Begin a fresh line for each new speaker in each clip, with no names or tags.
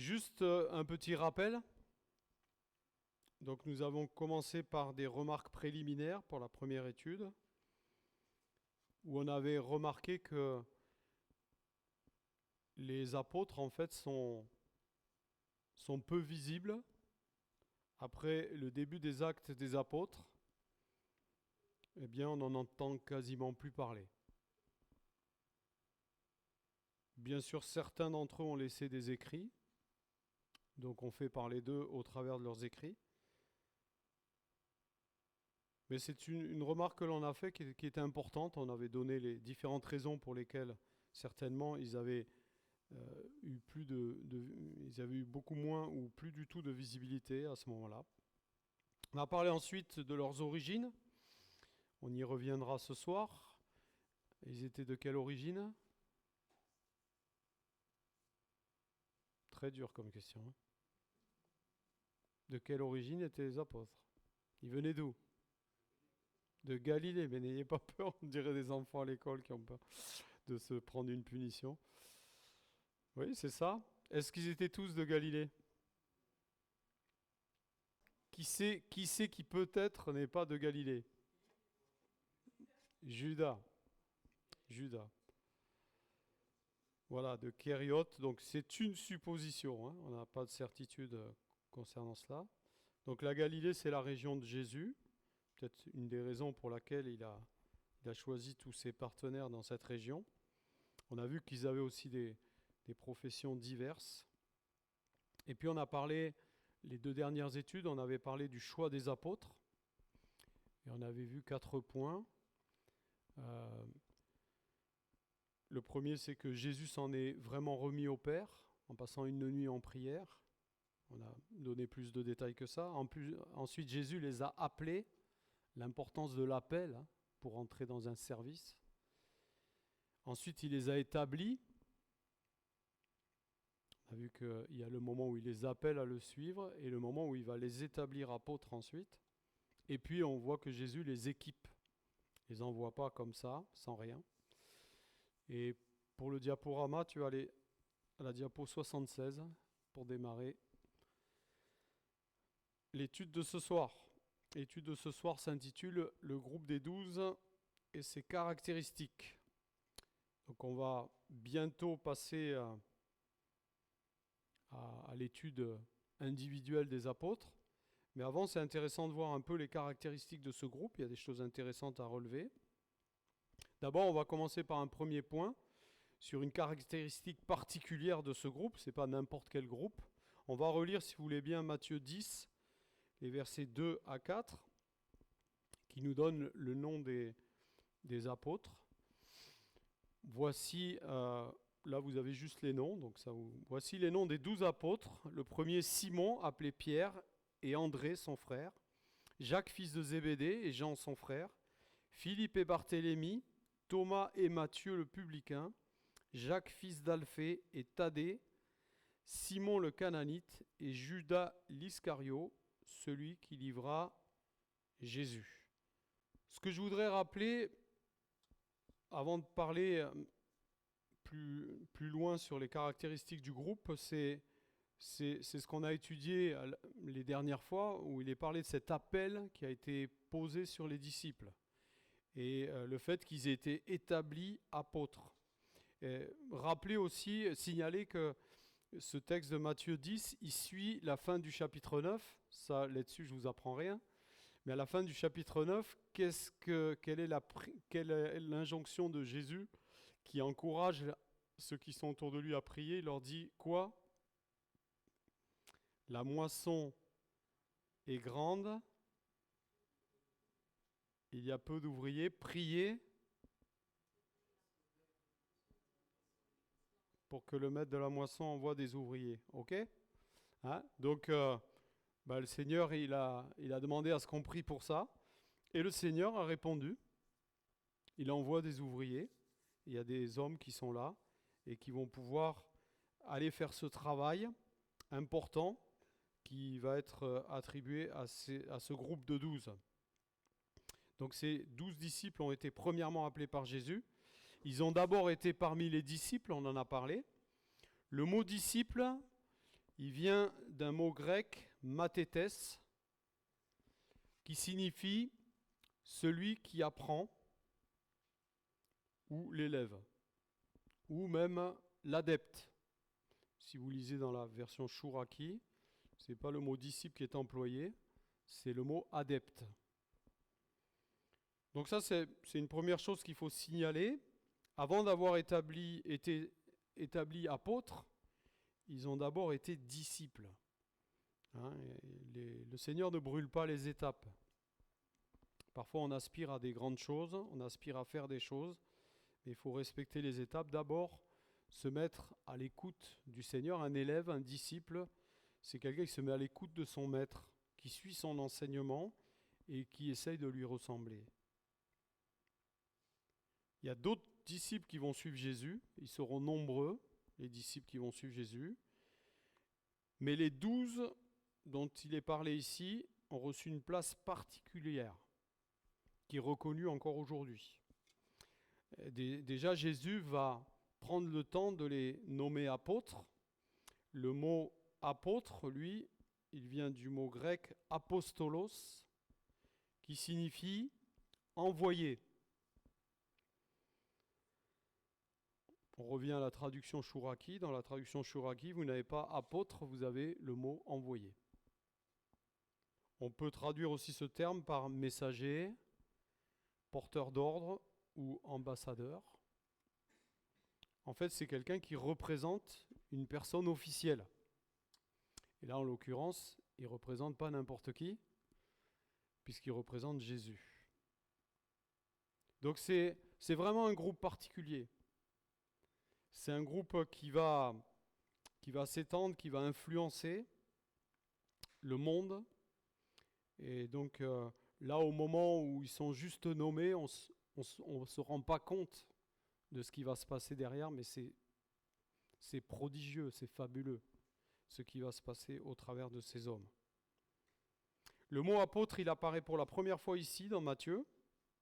Juste un petit rappel. Donc nous avons commencé par des remarques préliminaires pour la première étude, où on avait remarqué que les apôtres en fait sont peu visibles après le début des actes des apôtres. Eh bien, on n'en entend quasiment plus parler. Bien sûr, certains d'entre eux ont laissé des écrits, donc on fait parler d'eux au travers de leurs écrits. Mais c'est une remarque que l'on a faite qui était importante. On avait donné les différentes raisons pour lesquelles certainement ils avaient ils avaient eu beaucoup moins ou plus du tout de visibilité à ce moment-là. On a parlé ensuite de leurs origines. On y reviendra ce soir. Ils étaient de quelle origine? Très dur comme question. Hein. De quelle origine étaient les apôtres? Ils venaient d'où? De Galilée, mais n'ayez pas peur, on dirait des enfants à l'école qui ont peur de se prendre une punition. Oui, c'est ça. Est-ce qu'ils étaient tous de Galilée? Qui peut-être n'est pas de Galilée? Judas. Judas. Voilà, de Kériote. Donc c'est une supposition. Hein. On n'a pas de certitude concernant cela. Donc la Galilée, c'est la région de Jésus. Peut-être une des raisons pour laquelle il a choisi tous ses partenaires dans cette région. On a vu qu'ils avaient aussi des professions diverses. Et puis on a parlé, les 2 dernières études, on avait parlé du choix des apôtres. Et on avait vu 4 points. Le premier, c'est que Jésus s'en est vraiment remis au Père en passant une nuit en prière. On a donné plus de détails que ça. Ensuite, Jésus les a appelés, l'importance de l'appel hein, pour entrer dans un service. Ensuite, il les a établis. On a vu qu'il y a le moment où il les appelle à le suivre et le moment où il va les établir apôtres ensuite. Et puis, on voit que Jésus les équipe. Il ne les envoie pas comme ça, sans rien. Et pour le diaporama, tu vas aller à la diapo 76 pour démarrer l'étude de ce soir. L'étude de ce soir s'intitule « Le groupe des 12 et ses caractéristiques ». Donc on va bientôt passer à l'étude individuelle des apôtres. Mais avant, c'est intéressant de voir un peu les caractéristiques de ce groupe. Il y a des choses intéressantes à relever. D'abord, on va commencer par un premier point sur une caractéristique particulière de ce groupe. Ce n'est pas n'importe quel groupe. On va relire, si vous voulez bien, Matthieu 10, les versets 2 à 4, qui nous donnent le nom des apôtres. Voici, là vous avez juste les noms, donc voici les noms des 12 apôtres. Le premier, Simon, appelé Pierre, et André, son frère. Jacques, fils de Zébédée, et Jean, son frère. Philippe et Barthélemy, Thomas et Matthieu, le publicain. Jacques, fils d'Alphée, et Thaddée. Simon le Cananite, et Judas l'Iscario, celui qui livra Jésus. Ce que je voudrais rappeler, avant de parler plus loin sur les caractéristiques du groupe, c'est ce qu'on a étudié les dernières fois, où il est parlé de cet appel qui a été posé sur les disciples, et le fait qu'ils aient été établis apôtres. Rappelez aussi, signaler que ce texte de Matthieu 10, il suit la fin du chapitre 9, ça là-dessus je ne vous apprends rien, mais à la fin du chapitre 9, quelle est l'injonction de Jésus qui encourage ceux qui sont autour de lui à prier? Il leur dit quoi? La moisson est grande, il y a peu d'ouvriers, priez pour que le maître de la moisson envoie des ouvriers. Ok? Hein? Donc, le Seigneur, il a demandé à ce qu'on prie pour ça. Et le Seigneur a répondu. Il envoie des ouvriers. Il y a des hommes qui sont là et qui vont pouvoir aller faire ce travail important qui va être attribué à ce groupe de 12. Donc ces 12 disciples ont été premièrement appelés par Jésus. Ils ont d'abord été parmi les disciples, on en a parlé. Le mot disciple, Il vient d'un mot grec, mathétes, qui signifie celui qui apprend ou l'élève, ou même l'adepte. Si vous lisez dans la version Chouraki, ce n'est pas le mot disciple qui est employé, c'est le mot adepte. Donc ça, c'est une première chose qu'il faut signaler. Avant d'avoir été établis apôtres, ils ont d'abord été disciples. Le Seigneur ne brûle pas les étapes. Parfois, on aspire à des grandes choses, on aspire à faire des choses, mais il faut respecter les étapes. D'abord, se mettre à l'écoute du Seigneur. Un élève, un disciple, c'est quelqu'un qui se met à l'écoute de son maître, qui suit son enseignement et qui essaye de lui ressembler. Il y a d'autres disciples qui vont suivre Jésus, ils seront nombreux, les disciples qui vont suivre Jésus, mais les 12 dont il est parlé ici ont reçu une place particulière, qui est reconnue encore aujourd'hui. Déjà, Jésus va prendre le temps de les nommer apôtres. Le mot apôtre, lui, il vient du mot grec apostolos, qui signifie envoyé. On revient à la traduction Chouraki. Dans la traduction Chouraki, vous n'avez pas apôtre, vous avez le mot envoyé. On peut traduire aussi ce terme par messager, porteur d'ordre ou ambassadeur. En fait, c'est quelqu'un qui représente une personne officielle. Et là, en l'occurrence, il ne représente pas n'importe qui, puisqu'il représente Jésus. Donc c'est vraiment un groupe particulier. C'est un groupe qui va s'étendre, qui va influencer le monde. Et donc là, au moment où ils sont juste nommés, on ne se rend pas compte de ce qui va se passer derrière, mais c'est prodigieux, c'est fabuleux, ce qui va se passer au travers de ces hommes. Le mot apôtre, il apparaît pour la première fois ici dans Matthieu,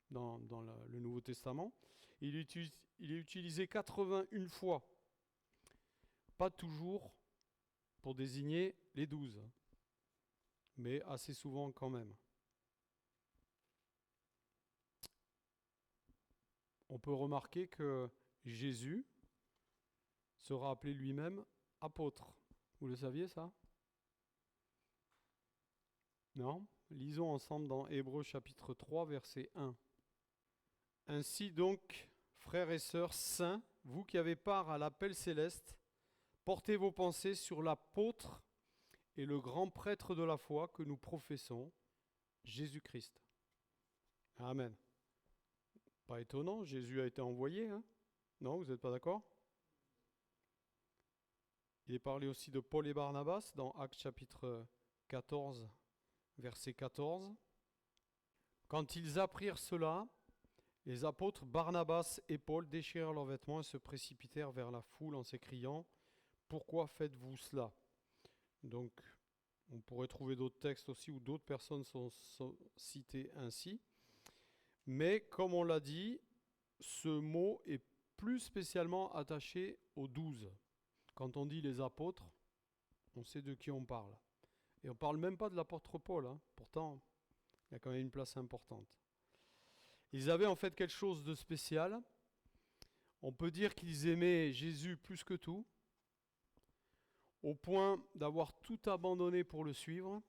dans le Nouveau Testament. Il est utilisé 81 fois, pas toujours pour désigner les 12, mais assez souvent quand même. On peut remarquer que Jésus sera appelé lui-même apôtre. Vous le saviez ça? Non? Lisons ensemble dans Hébreux chapitre 3, verset 1. Ainsi donc, frères et sœurs saints, vous qui avez part à l'appel céleste, portez vos pensées sur l'apôtre et le grand prêtre de la foi que nous professons, Jésus-Christ. Amen. Pas étonnant, Jésus a été envoyé, hein? Non, vous n'êtes pas d'accord? Il est parlé aussi de Paul et Barnabas dans Actes chapitre 14, verset 14. Quand ils apprirent cela, les apôtres Barnabas et Paul déchirèrent leurs vêtements et se précipitèrent vers la foule en s'écriant « Pourquoi faites-vous cela ?» Donc, on pourrait trouver d'autres textes aussi où d'autres personnes sont citées ainsi. Mais comme on l'a dit, ce mot est plus spécialement attaché aux 12. Quand on dit les apôtres, on sait de qui on parle. Et on ne parle même pas de l'apôtre Paul, hein. Pourtant, il y a quand même une place importante. Ils avaient en fait quelque chose de spécial. On peut dire qu'ils aimaient Jésus plus que tout, au point d'avoir tout abandonné pour le suivre.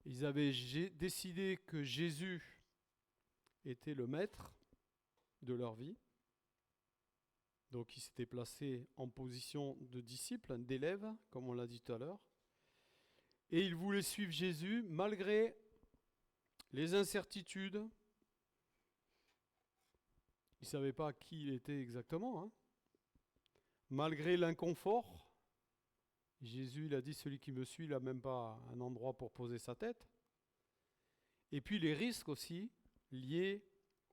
Ils avaient décidé que Jésus était le maître de leur vie. Donc ils s'étaient placés en position de disciples, d'élèves, comme on l'a dit tout à l'heure. Et ils voulaient suivre Jésus malgré les incertitudes. Ils ne savaient pas qui il était exactement, hein. Malgré l'inconfort. Jésus, il a dit, celui qui me suit, il n'a même pas un endroit pour poser sa tête. Et puis les risques aussi liés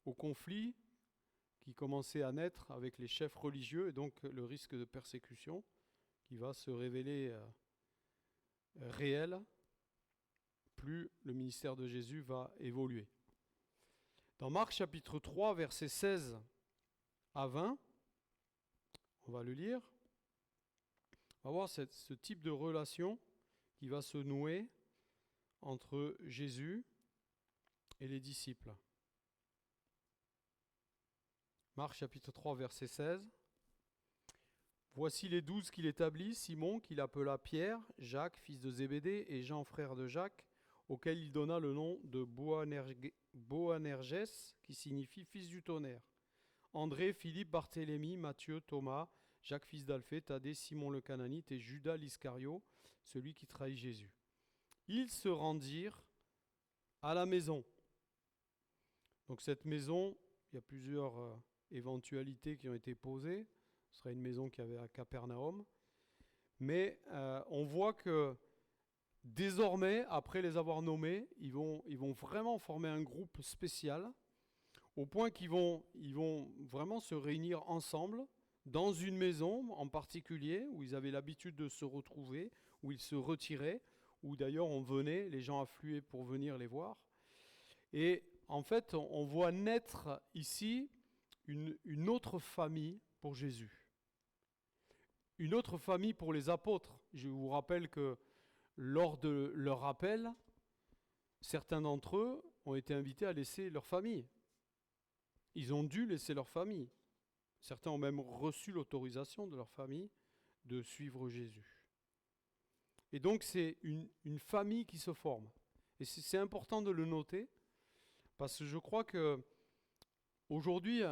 au conflit qui commençait à naître avec les chefs religieux, et donc le risque de persécution qui va se révéler réel plus le ministère de Jésus va évoluer. Dans Marc chapitre 3, versets 16 à 20, on va le lire. On va voir ce type de relation qui va se nouer entre Jésus et les disciples. Marc chapitre 3, verset 16. Voici les 12 qu'il établit, Simon, qu'il appela Pierre, Jacques, fils de Zébédée, et Jean, frère de Jacques, auquel il donna le nom de Boanerges, qui signifie fils du tonnerre. André, Philippe, Barthélemy, Matthieu, Thomas, Jacques, fils d'Alphée, Thaddée, Simon le Cananite et Judas l'Iscario, celui qui trahit Jésus. Ils se rendirent à la maison. Donc cette maison, il y a plusieurs éventualités qui ont été posées. Ce serait une maison qu'il y avait à Capernaum. Mais on voit que désormais, après les avoir nommés, ils vont vraiment former un groupe spécial, au point qu'ils vont vraiment se réunir ensemble dans une maison en particulier, où ils avaient l'habitude de se retrouver, où ils se retiraient, où d'ailleurs les gens affluaient pour venir les voir. Et en fait, on voit naître ici une autre famille pour Jésus. Une autre famille pour les apôtres. Je vous rappelle que lors de leur appel, certains d'entre eux ont été invités à laisser leur famille. Ils ont dû laisser leur famille. Certains ont même reçu l'autorisation de leur famille de suivre Jésus. Et donc c'est une famille qui se forme. Et c'est important de le noter, parce que je crois que aujourd'hui,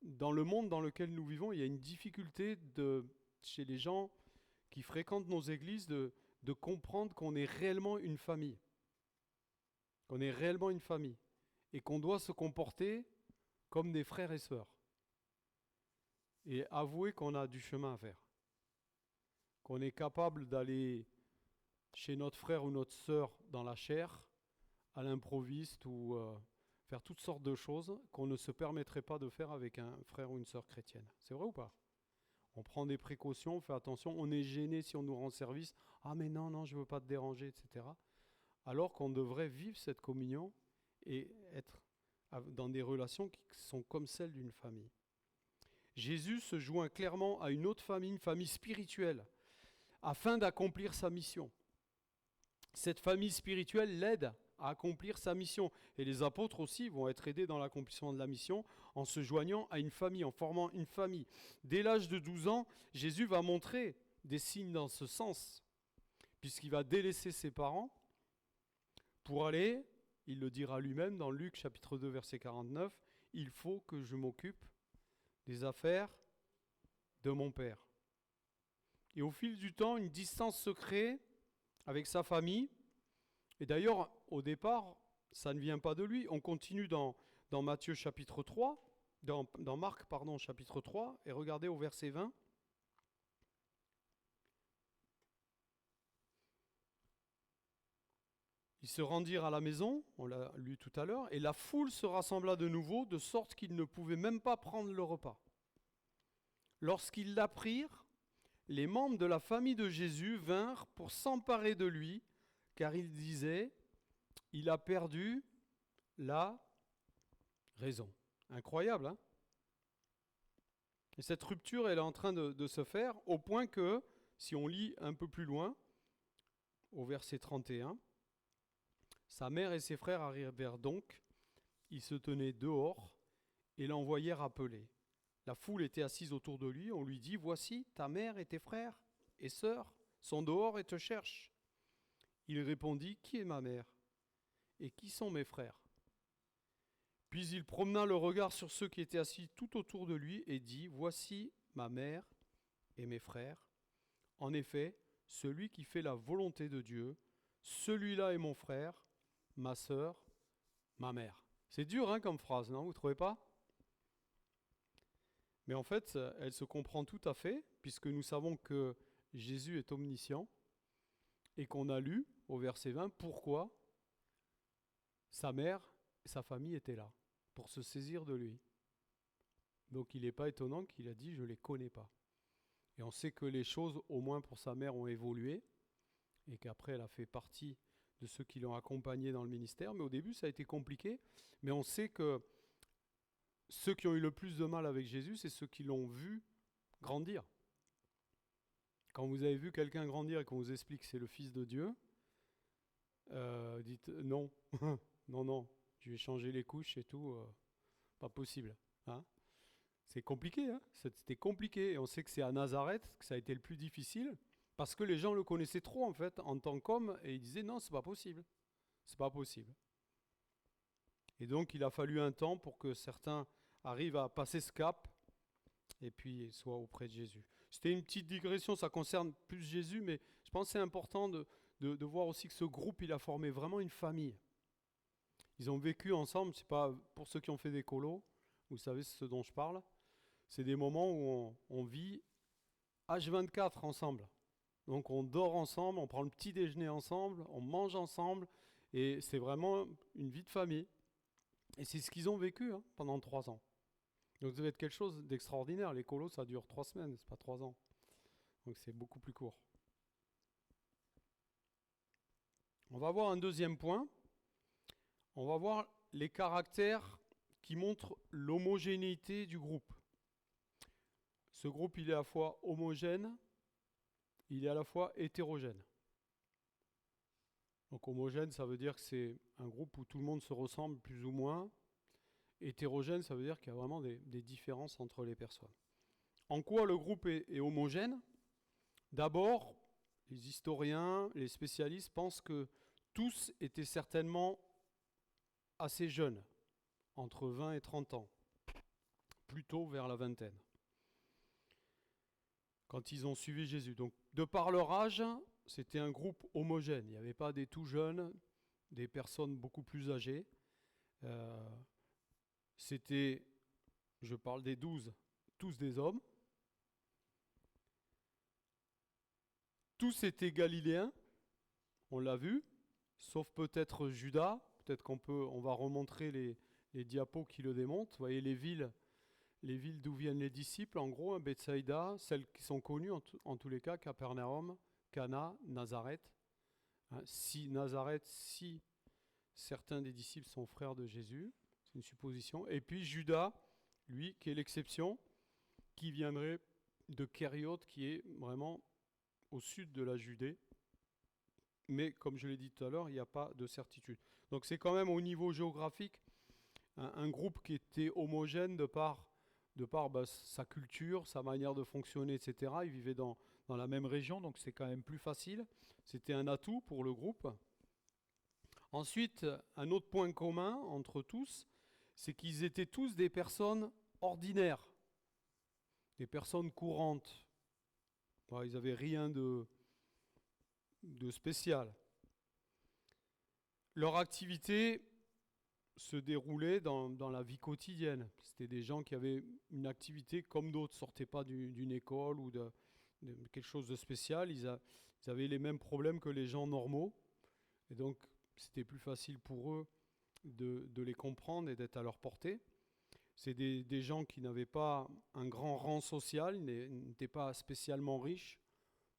dans le monde dans lequel nous vivons, il y a une difficulté chez les gens qui fréquentent nos églises de comprendre qu'on est réellement une famille. Qu'on est réellement une famille. Et qu'on doit se comporter comme des frères et sœurs. Et avouer qu'on a du chemin à faire. Qu'on est capable d'aller chez notre frère ou notre sœur dans la chair, à l'improviste ou faire toutes sortes de choses qu'on ne se permettrait pas de faire avec un frère ou une sœur chrétienne. C'est vrai ou pas ? On prend des précautions, on fait attention, on est gêné si on nous rend service. Ah mais non, je ne veux pas te déranger, etc. Alors qu'on devrait vivre cette communion et être dans des relations qui sont comme celles d'une famille. Jésus se joint clairement à une autre famille, une famille spirituelle, afin d'accomplir sa mission. Cette famille spirituelle l'aide à accomplir sa mission. Et les apôtres aussi vont être aidés dans l'accomplissement de la mission en se joignant à une famille, en formant une famille. Dès l'âge de 12 ans, Jésus va montrer des signes dans ce sens, puisqu'il va délaisser ses parents pour aller, il le dira lui-même dans Luc chapitre 2 verset 49, « Il faut que je m'occupe des affaires de mon Père ». Et au fil du temps, une distance se crée avec sa famille. Et d'ailleurs, au départ, ça ne vient pas de lui. On continue dans Matthieu chapitre 3, dans Marc, chapitre 3, et regardez au verset 20. Ils se rendirent à la maison, on l'a lu tout à l'heure, et la foule se rassembla de nouveau, de sorte qu'ils ne pouvaient même pas prendre le repas. Lorsqu'ils l'apprirent, les membres de la famille de Jésus vinrent pour s'emparer de lui, car ils disaient, il a perdu la raison. Incroyable, hein ? Et cette rupture, elle est en train de se faire, au point que, si on lit un peu plus loin, au verset 31, sa mère et ses frères arrivèrent donc, ils se tenaient dehors et l'envoyèrent appeler. La foule était assise autour de lui, on lui dit, voici, ta mère et tes frères et sœurs sont dehors et te cherchent. Il répondit, qui est ma mère et qui sont mes frères ? Puis il promena le regard sur ceux qui étaient assis tout autour de lui et dit, voici ma mère et mes frères. En effet, celui qui fait la volonté de Dieu, celui-là est mon frère, ma sœur, ma mère. C'est dur comme phrase, non ? Vous ne trouvez pas ? Mais en fait, elle se comprend tout à fait, puisque nous savons que Jésus est omniscient et qu'on a lu au verset 20 pourquoi sa mère et sa famille étaient là, pour se saisir de lui. Donc il n'est pas étonnant qu'il a dit « je ne les connais pas ». Et on sait que les choses, au moins pour sa mère, ont évolué et qu'après elle a fait partie de ceux qui l'ont accompagné dans le ministère. Mais au début, ça a été compliqué. Mais on sait que ceux qui ont eu le plus de mal avec Jésus, c'est ceux qui l'ont vu grandir. Quand vous avez vu quelqu'un grandir et qu'on vous explique que c'est le Fils de Dieu, dites non, non, non, je vais changer les couches et tout, pas possible. Hein. C'est compliqué, hein. C'était compliqué. Et on sait que c'est à Nazareth que ça a été le plus difficile, parce que les gens le connaissaient trop en fait, en tant qu'homme, et ils disaient non, c'est pas possible. C'est pas possible. Et donc il a fallu un temps pour que certains arrivent à passer ce cap et puis soient auprès de Jésus. C'était une petite digression, ça concerne plus Jésus, mais je pense que c'est important de voir aussi que ce groupe, il a formé vraiment une famille. Ils ont vécu ensemble, c'est pas pour ceux qui ont fait des colos, vous savez ce dont je parle. C'est des moments où on vit H24 ensemble. Donc on dort ensemble, on prend le petit déjeuner ensemble, on mange ensemble, et c'est vraiment une vie de famille. Et c'est ce qu'ils ont vécu pendant 3 ans. Donc ça devait être quelque chose d'extraordinaire. Les colos, ça dure 3 semaines, c'est pas 3 ans. Donc c'est beaucoup plus court. On va voir un deuxième point. On va voir les caractères qui montrent l'homogénéité du groupe. Ce groupe, il est à la fois homogène, il est à la fois hétérogène. Donc homogène, ça veut dire que c'est un groupe où tout le monde se ressemble plus ou moins. Hétérogène, ça veut dire qu'il y a vraiment des différences entre les personnes. En quoi le groupe est homogène ? D'abord, les historiens, les spécialistes pensent que tous étaient certainement assez jeunes, entre 20 et 30 ans, plutôt vers la vingtaine, quand ils ont suivi Jésus. Donc, de par leur âge, c'était un groupe homogène. Il n'y avait pas des tout jeunes, des personnes beaucoup plus âgées. C'était, je parle des 12, tous des hommes. Tous étaient galiléens, on l'a vu, sauf peut-être Judas. Peut-être on va remontrer les diapos qui le démontrent. Vous voyez les villes d'où viennent les disciples, en gros, Bethsaïda, celles qui sont connues en tous les cas, Capernaum, Cana, Nazareth. Si certains des disciples sont frères de Jésus, c'est une supposition. Et puis Judas, lui, qui est l'exception, qui viendrait de Kériote, qui est vraiment au sud de la Judée. Mais comme je l'ai dit tout à l'heure, il n'y a pas de certitude. Donc c'est quand même au niveau géographique un groupe qui était homogène de par sa culture, sa manière de fonctionner, etc. Ils vivaient dans la même région, donc c'est quand même plus facile. C'était un atout pour le groupe. Ensuite, un autre point commun entre tous, c'est qu'ils étaient tous des personnes ordinaires, des personnes courantes. Ils n'avaient rien de spécial. Leur activité se déroulait dans la vie quotidienne. C'était des gens qui avaient une activité comme d'autres, ne sortaient pas d'une école ou de quelque chose de spécial. Ils avaient les mêmes problèmes que les gens normaux. Et donc, c'était plus facile pour eux de les comprendre et d'être à leur portée. C'est des gens qui n'avaient pas un grand rang social, n'étaient pas spécialement riches.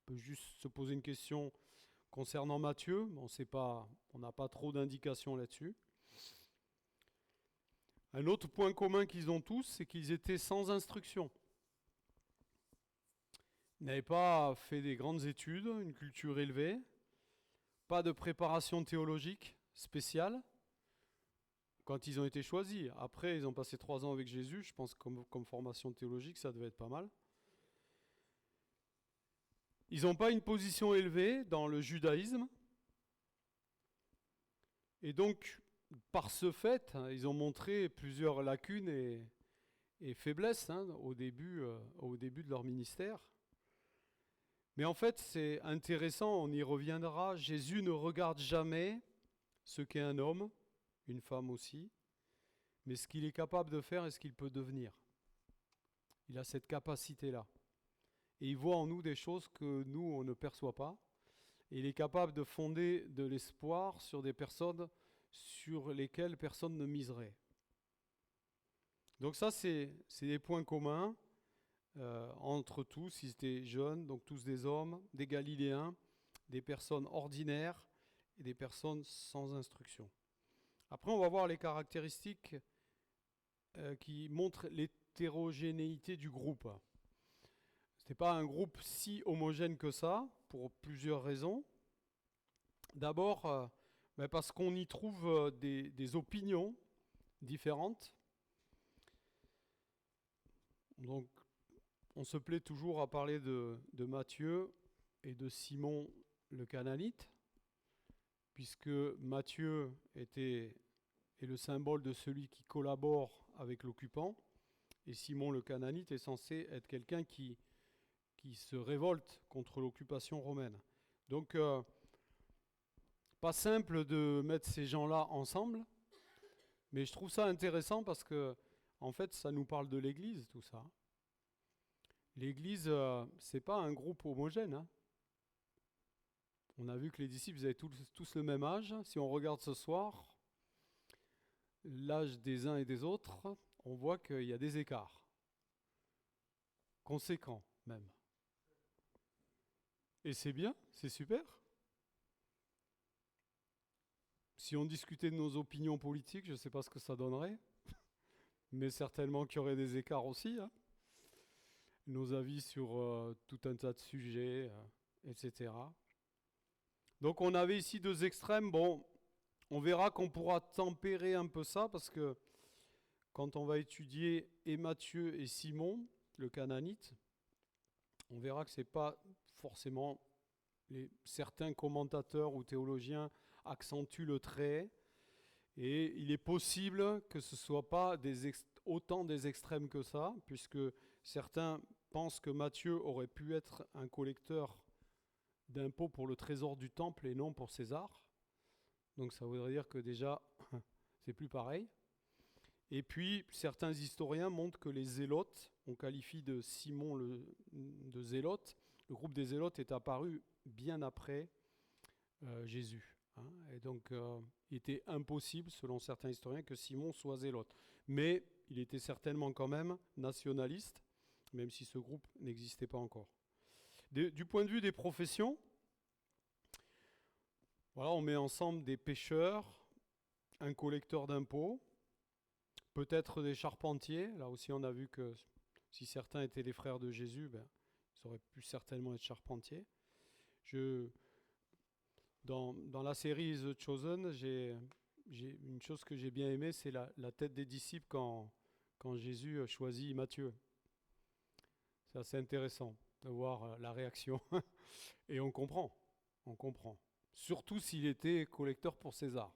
On peut juste se poser une question concernant Matthieu, on n'a pas trop d'indications là-dessus. Un autre point commun qu'ils ont tous, c'est qu'ils étaient sans instruction. Ils n'avaient pas fait des grandes études, une culture élevée, pas de préparation théologique spéciale quand ils ont été choisis. Après, ils ont passé 3 ans avec Jésus, je pense que comme formation théologique, ça devait être pas mal. Ils n'ont pas une position élevée dans le judaïsme. Et donc, par ce fait, ils ont montré plusieurs lacunes et faiblesses au début de leur ministère. Mais en fait, c'est intéressant, on y reviendra. Jésus ne regarde jamais ce qu'est un homme, une femme aussi, mais ce qu'il est capable de faire et ce qu'il peut devenir. Il a cette capacité-là. Et il voit en nous des choses que nous, on ne perçoit pas. Et il est capable de fonder de l'espoir sur des personnes sur lesquelles personne ne miserait. Donc ça, c'est des points communs entre tous. Ils étaient jeunes, donc tous des hommes, des Galiléens, des personnes ordinaires et des personnes sans instruction. Après, on va voir les caractéristiques qui montrent l'hétérogénéité du groupe. C'était pas un groupe si homogène que ça, pour plusieurs raisons. D'abord, parce qu'on y trouve des opinions différentes. Donc, on se plaît toujours à parler de Matthieu et de Simon le Cananite, puisque Matthieu est le symbole de celui qui collabore avec l'occupant, et Simon le Cananite est censé être quelqu'un qui se révolte contre l'occupation romaine. Donc, pas simple de mettre ces gens-là ensemble, mais je trouve ça intéressant parce que, en fait, ça nous parle de l'Église, tout ça. L'Église, c'est pas un groupe homogène, hein. On a vu que les disciples avaient tous le même âge. Si on regarde ce soir, l'âge des uns et des autres, on voit qu'il y a des écarts. Conséquents, même. Et c'est bien, c'est super. Si on discutait de nos opinions politiques, je ne sais pas ce que ça donnerait, mais certainement qu'il y aurait des écarts aussi, hein. Nos avis sur tout un tas de sujets, etc. Donc on avait ici deux extrêmes. Bon, on verra qu'on pourra tempérer un peu ça, parce que quand on va étudier et Matthieu et Simon, le Cananite, on verra que ce n'est pas forcément... certains commentateurs ou théologiens accentuent le trait, et il est possible que ce ne soit pas autant des extrêmes que ça, puisque certains pensent que Matthieu aurait pu être un collecteur d'impôts pour le trésor du temple et non pour César. Donc ça voudrait dire que déjà, c'est plus pareil. Et puis, certains historiens montrent que les zélotes, on qualifie de Simon de zélote, le groupe des zélotes est apparu bien après Jésus, hein. Et donc, il était impossible, selon certains historiens, que Simon soit zélote. Mais il était certainement quand même nationaliste, même si ce groupe n'existait pas encore. Du point de vue des professions, voilà, on met ensemble des pêcheurs, un collecteur d'impôts, peut-être des charpentiers. Là aussi, on a vu que si certains étaient les frères de Jésus, ils auraient pu certainement être charpentiers. Dans la série The Chosen, j'ai une chose que j'ai bien aimée, c'est la tête des disciples quand Jésus choisit Matthieu. C'est assez intéressant de voir la réaction. Et on comprend. Surtout s'il était collecteur pour César.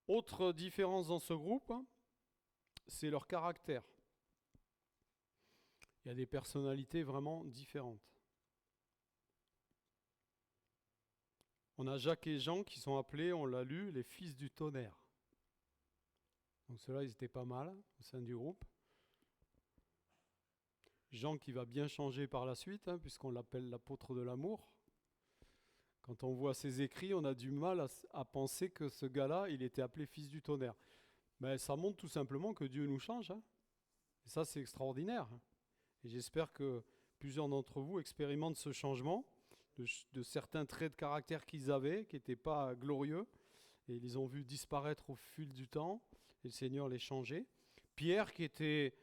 Autre différence dans ce groupe, c'est leur caractère. Il y a des personnalités vraiment différentes. On a Jacques et Jean qui sont appelés, on l'a lu, les fils du tonnerre. Donc ceux-là, ils étaient pas mal au sein du groupe. Jean qui va bien changer par la suite, hein, puisqu'on l'appelle l'apôtre de l'amour. Quand on voit ses écrits, on a du mal à penser que ce gars-là, il était appelé fils du tonnerre. Mais ça montre tout simplement que Dieu nous change, hein. Et ça, c'est extraordinaire. Et j'espère que plusieurs d'entre vous expérimentent ce changement de certains traits de caractère qu'ils avaient, qui n'étaient pas glorieux, et ils les ont vus disparaître au fil du temps, et le Seigneur les changeait. Pierre, qui était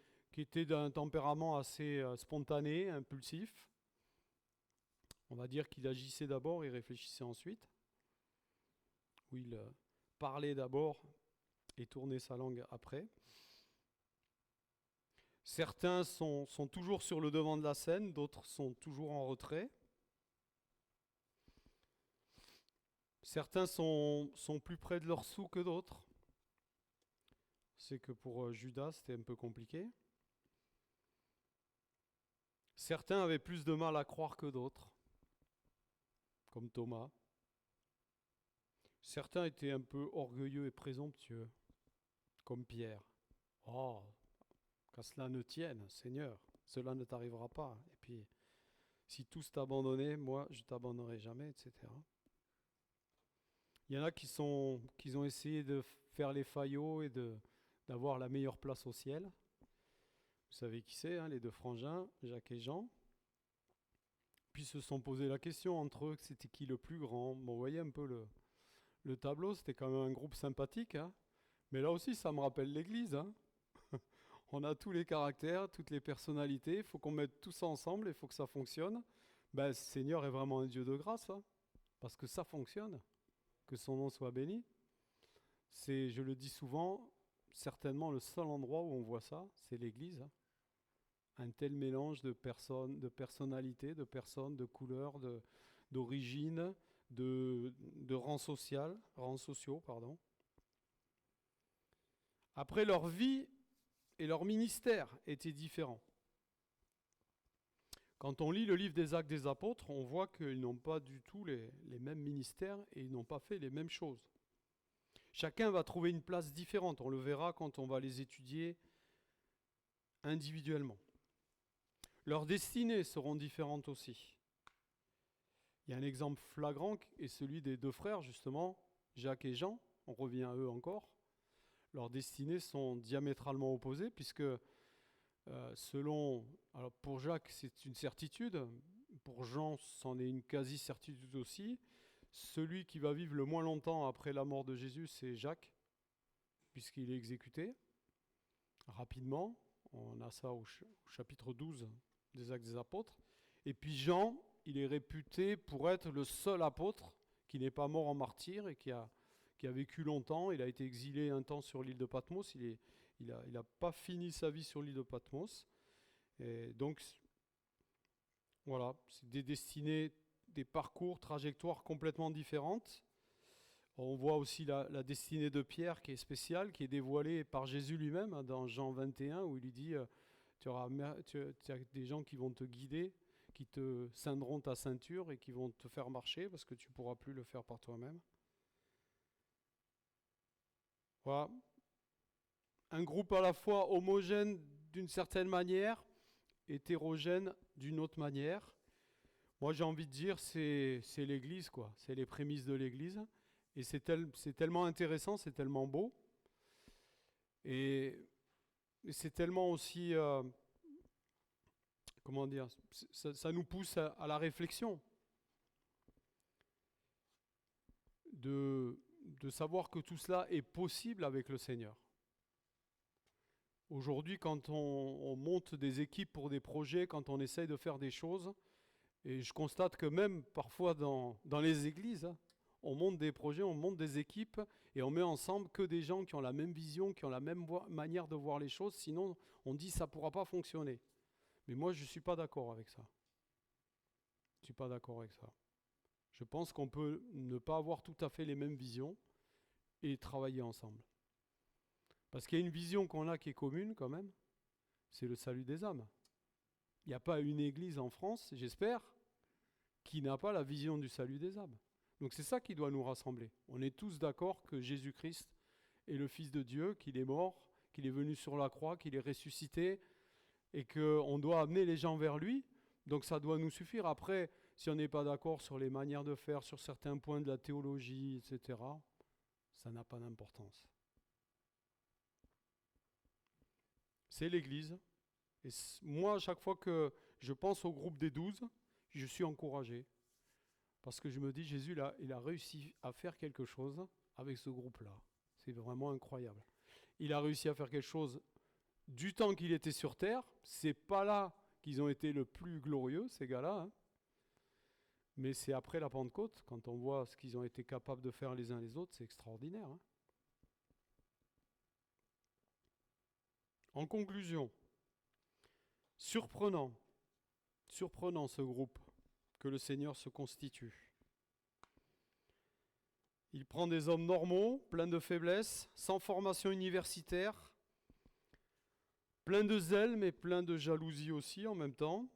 d'un tempérament assez spontané, impulsif. On va dire qu'il agissait d'abord et réfléchissait ensuite. Ou il parlait d'abord et tournait sa langue après. Certains sont toujours sur le devant de la scène, d'autres sont toujours en retrait. Certains sont plus près de leur sou que d'autres. C'est que pour Judas, c'était un peu compliqué. Certains avaient plus de mal à croire que d'autres, comme Thomas. Certains étaient un peu orgueilleux et présomptueux, comme Pierre. Oh, qu'à cela ne tienne, Seigneur, cela ne t'arrivera pas. Et puis, si tous t'abandonnaient, moi, je ne t'abandonnerai jamais, etc. Il y en a qui ont essayé de faire les faillots et d'avoir la meilleure place au ciel. Vous savez qui c'est, hein, les deux frangins, Jacques et Jean. Puis se sont posé la question entre eux, c'était qui le plus grand. Bon, vous voyez un peu le tableau, c'était quand même un groupe sympathique, hein. Mais là aussi, ça me rappelle l'Église, hein. On a tous les caractères, toutes les personnalités, il faut qu'on mette tout ça ensemble, il faut que ça fonctionne. Ben, le Seigneur est vraiment un Dieu de grâce, hein, parce que ça fonctionne, que son nom soit béni. C'est, je le dis souvent, certainement le seul endroit où on voit ça, c'est l'Église, hein. Un tel mélange de personnes, de personnalités, de personnes, de couleurs, d'origine, de rangs sociaux, pardon. Après, leur vie et leur ministère étaient différents. Quand on lit le livre des Actes des Apôtres, on voit qu'ils n'ont pas du tout les mêmes ministères et ils n'ont pas fait les mêmes choses. Chacun va trouver une place différente, on le verra quand on va les étudier individuellement. Leurs destinées seront différentes aussi. Il y a un exemple flagrant et celui des deux frères, justement, Jacques et Jean, on revient à eux encore. Leurs destinées sont diamétralement opposées puisque alors pour Jacques c'est une certitude, pour Jean c'en est une quasi-certitude aussi. Celui qui va vivre le moins longtemps après la mort de Jésus, c'est Jacques, puisqu'il est exécuté rapidement. On a ça au chapitre 12 des Actes des Apôtres. Et puis Jean, il est réputé pour être le seul apôtre qui n'est pas mort en martyr et qui a vécu longtemps. Il a été exilé un temps sur l'île de Patmos. Il n'a pas fini sa vie sur l'île de Patmos. Et donc, voilà, c'est des destinées, des parcours, trajectoires complètement différentes. On voit aussi la destinée de Pierre qui est spéciale, qui est dévoilée par Jésus lui-même hein, dans Jean 21, où il lui dit tu as des gens qui vont te guider, qui te ceindront ta ceinture et qui vont te faire marcher parce que tu ne pourras plus le faire par toi-même. Voilà. Un groupe à la fois homogène d'une certaine manière, hétérogène d'une autre manière. Moi, j'ai envie de dire, c'est l'Église, quoi. C'est les prémices de l'Église. Et c'est tellement intéressant, c'est tellement beau. Et c'est tellement aussi, comment dire, ça nous pousse à la réflexion. De savoir que tout cela est possible avec le Seigneur. Aujourd'hui, quand on monte des équipes pour des projets, quand on essaye de faire des choses, et je constate que même parfois dans les églises, on monte des projets, on monte des équipes, et on met ensemble que des gens qui ont la même vision, qui ont la même manière de voir les choses, sinon on dit ça ne pourra pas fonctionner. Mais moi, je ne suis pas d'accord avec ça. Je ne suis pas d'accord avec ça. Je pense qu'on peut ne pas avoir tout à fait les mêmes visions et travailler ensemble. Parce qu'il y a une vision qu'on a qui est commune quand même, c'est le salut des âmes. Il n'y a pas une église en France, j'espère, qui n'a pas la vision du salut des âmes. Donc c'est ça qui doit nous rassembler. On est tous d'accord que Jésus-Christ est le Fils de Dieu, qu'il est mort, qu'il est venu sur la croix, qu'il est ressuscité, et qu'on doit amener les gens vers lui. Donc ça doit nous suffire. Après, si on n'est pas d'accord sur les manières de faire, sur certains points de la théologie, etc., ça n'a pas d'importance. C'est l'Église. Et moi, à chaque fois que je pense au groupe des 12, je suis encouragé. Parce que je me dis, Jésus, il a réussi à faire quelque chose avec ce groupe-là. C'est vraiment incroyable. Il a réussi à faire quelque chose du temps qu'il était sur terre. C'est pas là qu'ils ont été le plus glorieux, ces gars-là. Hein. Mais c'est après la Pentecôte, quand on voit ce qu'ils ont été capables de faire les uns les autres, c'est extraordinaire. Hein. En conclusion, surprenant ce groupe que le Seigneur se constitue. Il prend des hommes normaux, pleins de faiblesses, sans formation universitaire, pleins de zèle, mais pleins de jalousie aussi en même temps.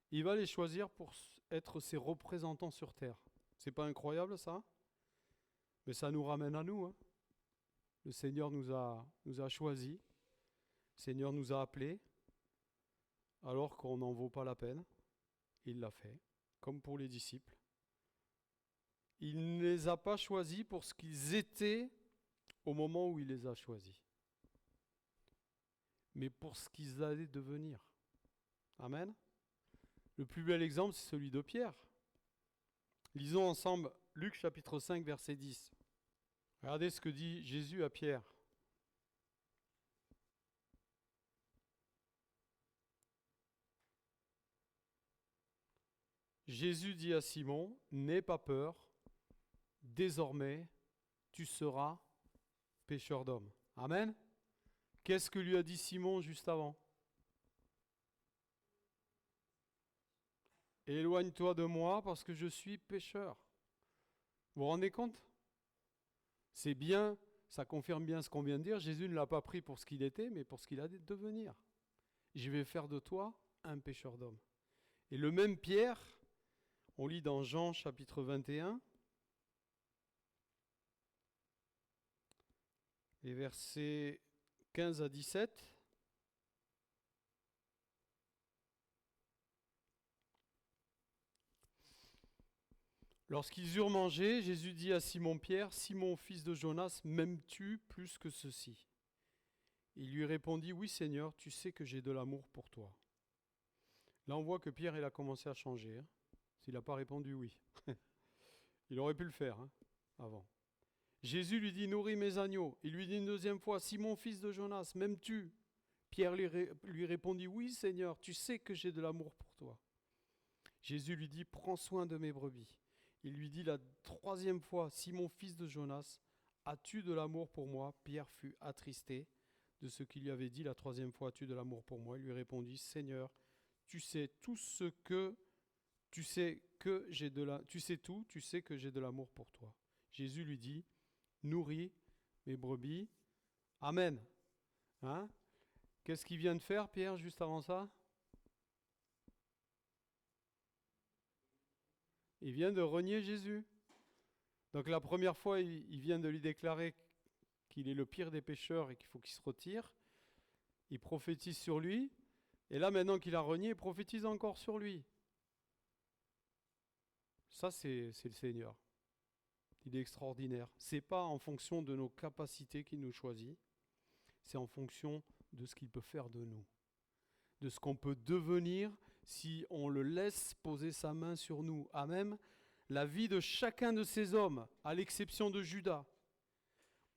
Il va les choisir pour être ses représentants sur terre. C'est pas incroyable ça? Mais ça nous ramène à nous. Hein. Le Seigneur nous a choisis. Le Seigneur nous a appelés, alors qu'on n'en vaut pas la peine. Il l'a fait, comme pour les disciples. Il ne les a pas choisis pour ce qu'ils étaient au moment où il les a choisis, mais pour ce qu'ils allaient devenir. Amen. Le plus bel exemple, c'est celui de Pierre. Lisons ensemble Luc chapitre 5, verset 10. Regardez ce que dit Jésus à Pierre. Jésus dit à Simon, n'aie pas peur, désormais tu seras pêcheur d'hommes. Amen. Qu'est-ce que lui a dit Simon juste avant? Éloigne-toi de moi parce que je suis pécheur. Vous vous rendez compte? C'est bien, ça confirme bien ce qu'on vient de dire. Jésus ne l'a pas pris pour ce qu'il était, mais pour ce qu'il a de devenir. Je vais faire de toi un pêcheur d'hommes. Et le même Pierre, on lit dans Jean chapitre 21, les versets 15 à 17. Lorsqu'ils eurent mangé, Jésus dit à Simon-Pierre, « Simon, fils de Jonas, m'aimes-tu plus que ceci ?» Il lui répondit, « Oui, Seigneur, tu sais que j'ai de l'amour pour toi. » Là, on voit que Pierre, il a commencé à changer. S'il n'a pas répondu oui. Il aurait pu le faire avant. Jésus lui dit, « Nourris mes agneaux. » Il lui dit une deuxième fois, « Simon, fils de Jonas, m'aimes-tu » Pierre lui répondit, « Oui, Seigneur, tu sais que j'ai de l'amour pour toi. » Jésus lui dit, « Prends soin de mes brebis. » Il lui dit la troisième fois, « Simon, fils de Jonas, as-tu de l'amour pour moi ?» Pierre fut attristé de ce qu'il lui avait dit la troisième fois, « As-tu de l'amour pour moi ?» Il lui répondit, « Seigneur, tu sais tout, tu sais que j'ai de l'amour pour toi. » Jésus lui dit, « Nourris mes brebis. » Amen. Hein? Qu'est-ce qu'il vient de faire, Pierre, juste avant ça? Il vient de renier Jésus. Donc la première fois, il vient de lui déclarer qu'il est le pire des pécheurs et qu'il faut qu'il se retire. Il prophétise sur lui. Et là, maintenant qu'il a renié, il prophétise encore sur lui. Ça, c'est le Seigneur. Il est extraordinaire. Ce n'est pas en fonction de nos capacités qu'il nous choisit. C'est en fonction de ce qu'il peut faire de nous. De ce qu'on peut devenir si on le laisse poser sa main sur nous. Amen. La vie de chacun de ces hommes, à l'exception de Judas,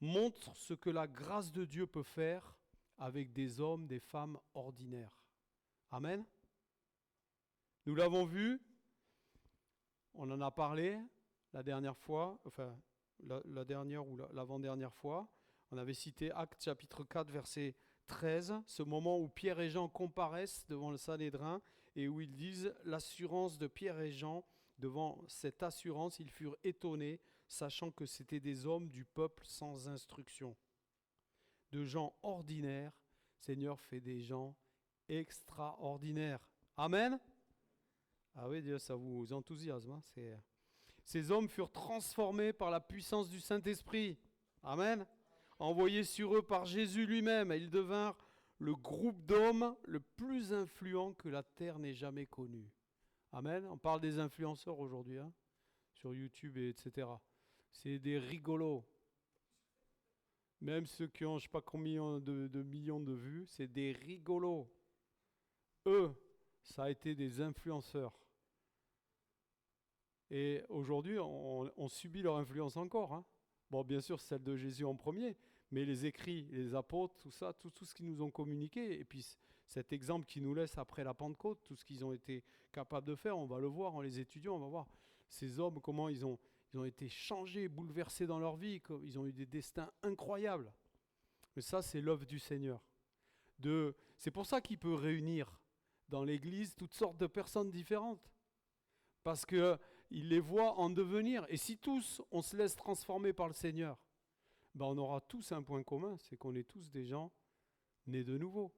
montre ce que la grâce de Dieu peut faire avec des hommes, des femmes ordinaires. Amen. Nous l'avons vu, on en a parlé la dernière fois, enfin la dernière ou l'avant-dernière fois. On avait cité Actes chapitre 4, verset 13, ce moment où Pierre et Jean comparaissent devant le Sanhédrin et où ils disent l'assurance de Pierre et Jean. Devant cette assurance, ils furent étonnés, sachant que c'étaient des hommes du peuple sans instruction. De gens ordinaires, Seigneur fait des gens extraordinaires. Amen. Ah oui, Dieu, ça vous enthousiasme. Hein, ces hommes furent transformés par la puissance du Saint-Esprit. Amen. Envoyés sur eux par Jésus lui-même, et ils devinrent le groupe d'hommes le plus influent que la terre n'ait jamais connu. Amen. On parle des influenceurs aujourd'hui, sur YouTube, etc. C'est des rigolos. Même ceux qui ont je ne sais pas combien de millions de vues, c'est des rigolos. Eux, ça a été des influenceurs. Et aujourd'hui, on subit leur influence encore. Bon, bien sûr, celle de Jésus en premier, mais les écrits, les apôtres, tout ça, tout ce qu'ils nous ont communiqué, et puis cet exemple qu'ils nous laissent après la Pentecôte, tout ce qu'ils ont été capables de faire, on va le voir en les étudiant, on va voir ces hommes, comment ils ont été changés, bouleversés dans leur vie, ils ont eu des destins incroyables. Mais ça, c'est l'œuvre du Seigneur. C'est pour ça qu'il peut réunir dans l'Église toutes sortes de personnes différentes. Parce qu'il les voit en devenir. Et si tous, on se laisse transformer par le Seigneur, on aura tous un point commun, c'est qu'on est tous des gens nés de nouveau.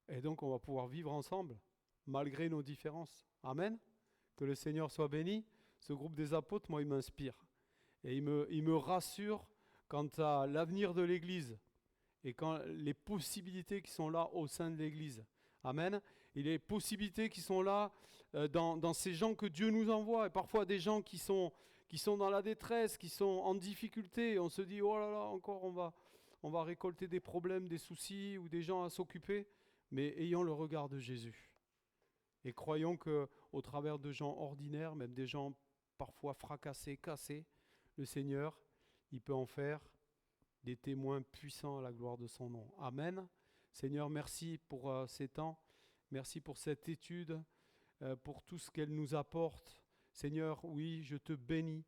Et donc, on va pouvoir vivre ensemble, malgré nos différences. Amen. Que le Seigneur soit béni. Ce groupe des apôtres, moi, il m'inspire. Et il me rassure quant à l'avenir de l'Église et quand les possibilités qui sont là au sein de l'Église. Amen. Et les possibilités qui sont là dans ces gens que Dieu nous envoie. Et parfois des gens qui sont dans la détresse, qui sont en difficulté. Et on se dit, oh là là, encore on va récolter des problèmes, des soucis ou des gens à s'occuper. Mais ayons le regard de Jésus. Et croyons qu'au travers de gens ordinaires, même des gens parfois fracassés, cassés, le Seigneur, il peut en faire des témoins puissants à la gloire de son nom. Amen. Seigneur, merci pour ces temps. Merci pour cette étude. pour tout ce qu'elle nous apporte. Seigneur, oui, je te bénis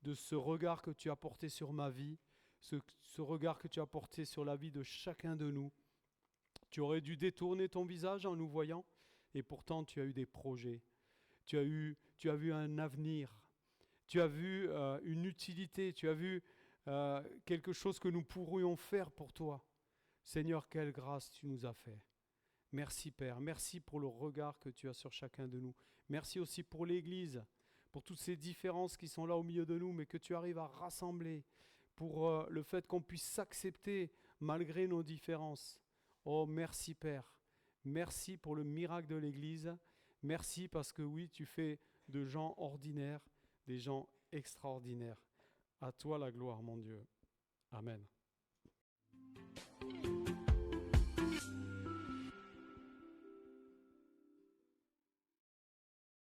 de ce regard que tu as porté sur ma vie, ce regard que tu as porté sur la vie de chacun de nous. Tu aurais dû détourner ton visage en nous voyant, et pourtant tu as eu des projets. Tu as vu un avenir. Tu as vu une utilité. Tu as vu quelque chose que nous pourrions faire pour toi. Seigneur, quelle grâce tu nous as fait. Merci Père. Merci pour le regard que tu as sur chacun de nous. Merci aussi pour l'Église, pour toutes ces différences qui sont là au milieu de nous, mais que tu arrives à rassembler, pour le fait qu'on puisse s'accepter malgré nos différences. Oh, merci Père. Merci pour le miracle de l'Église. Merci parce que oui, tu fais de gens ordinaires des gens extraordinaires. À toi la gloire, mon Dieu. Amen.